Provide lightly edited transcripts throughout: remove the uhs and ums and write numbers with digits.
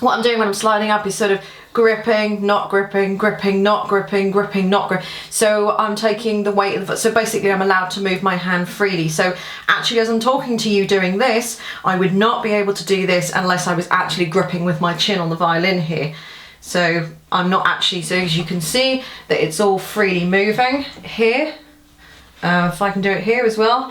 What I'm doing when I'm sliding up is sort of gripping, not gripping, gripping, not gripping, gripping, not grip. So I'm taking the weight of the foot. So basically I'm allowed to move my hand freely. So actually, as I'm talking to you doing this, I would not be able to do this unless I was actually gripping with my chin on the violin here. So I'm not actually, so as you can see that it's all freely moving here. If I can do it here as well.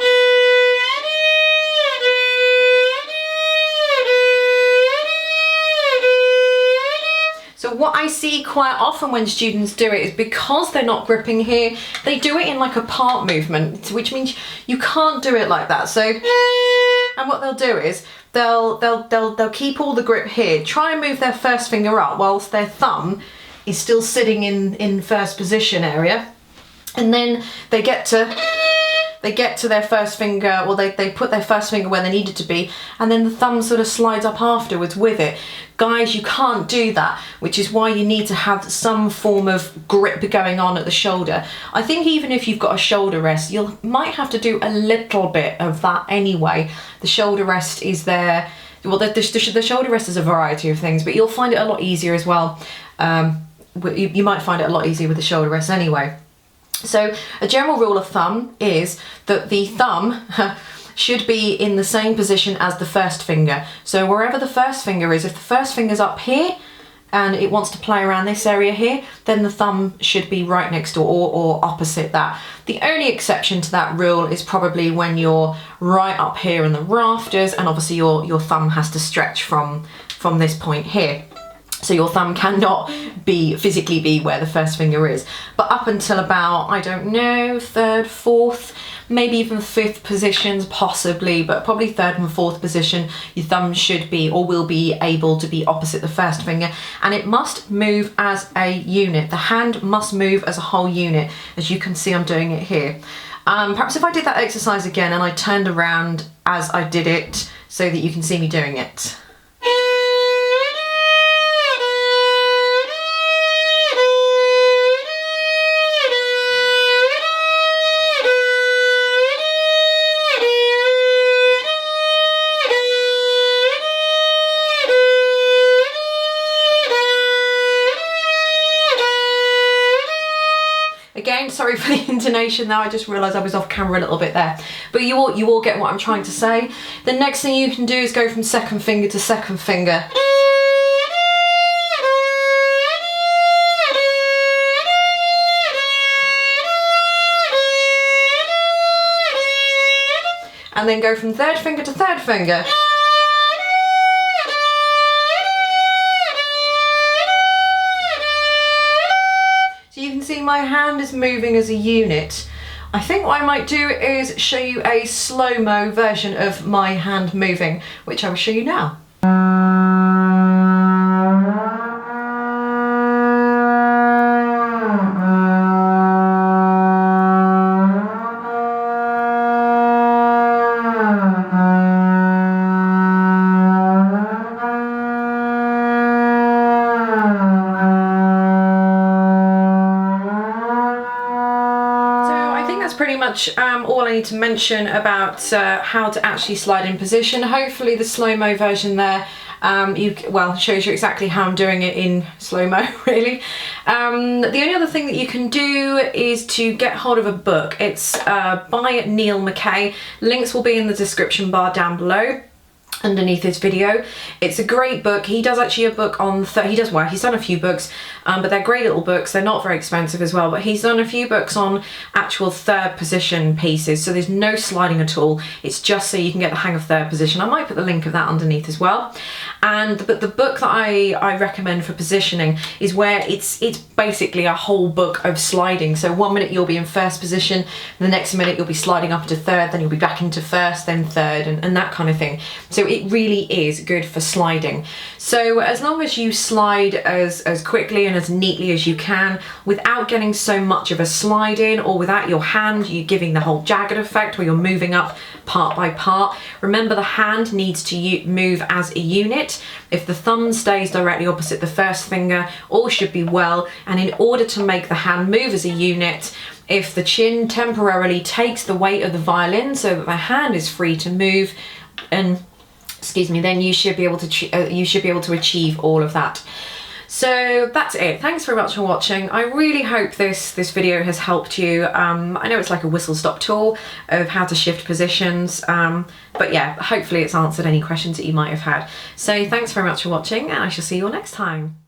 So what I see quite often when students do it is because they're not gripping here, they do it in like a part movement, which means you can't do it like that. So, and what they'll do is they'll keep all the grip here, try and move their first finger up whilst their thumb is still sitting in first position area, and then they get to their first finger, or they put their first finger where they need it to be, and then the thumb sort of slides up afterwards with it. Guys, you can't do that, which is why you need to have some form of grip going on at the shoulder. I think even if you've got a shoulder rest, you might have to do a little bit of that anyway. The shoulder rest is there. Well, the shoulder rest is a variety of things, but you'll find it a lot easier as well. You might find it a lot easier with the shoulder rest anyway. So a general rule of thumb is that the thumb should be in the same position as the first finger. So wherever the first finger is, if the first finger's up here and it wants to play around this area here, then the thumb should be right next door or opposite that. The only exception to that rule is probably when you're right up here in the rafters, and obviously your thumb has to stretch from this point here. So your thumb cannot physically be where the first finger is. But up until about, I don't know, third, fourth, maybe even fifth positions possibly, but probably third and fourth position, your thumb should be or will be able to be opposite the first finger. And it must move as a unit. The hand must move as a whole unit. As you can see, I'm doing it here. Perhaps if I did that exercise again and I turned around as I did it so that you can see me doing it. Again, sorry for the intonation there, I just realised I was off camera a little bit there. But you all get what I'm trying to say. The next thing you can do is go from second finger to second finger. And then go from third finger to third finger. My hand is moving as a unit. I think what I might do is show you a slow-mo version of my hand moving, which I will show you now. Pretty much all I need to mention about how to actually slide in position. Hopefully the slow-mo version there shows you exactly how I'm doing it in slow-mo really. The only other thing that you can do is to get hold of a book. It's by Neil McKay. Links will be in the description bar down below underneath this video. It's a great book. He does actually a book on, he's done a few books, but they're great little books. They're not very expensive as well, but he's done a few books on actual third position pieces. So there's no sliding at all. It's just so you can get the hang of third position. I might put the link of that underneath as well. But the book that I recommend for positioning is where it's basically a whole book of sliding. So 1 minute you'll be in first position, the next minute you'll be sliding up into third, then you'll be back into first, then third, and that kind of thing. So it really is good for sliding. So as long as you slide as quickly and as neatly as you can without getting so much of a slide in, or without your hand you giving the whole jagged effect where you're moving up part by part. Remember, the hand needs to move as a unit. If the thumb stays directly opposite the first finger, all should be well. And in order to make the hand move as a unit, if the chin temporarily takes the weight of the violin so that the hand is free to move, and excuse me, then you should be able to achieve all of that. So that's it. Thanks very much for watching. I really hope this video has helped you. I know it's like a whistle-stop tour of how to shift positions, but yeah, hopefully it's answered any questions that you might have had. So thanks very much for watching, and I shall see you all next time.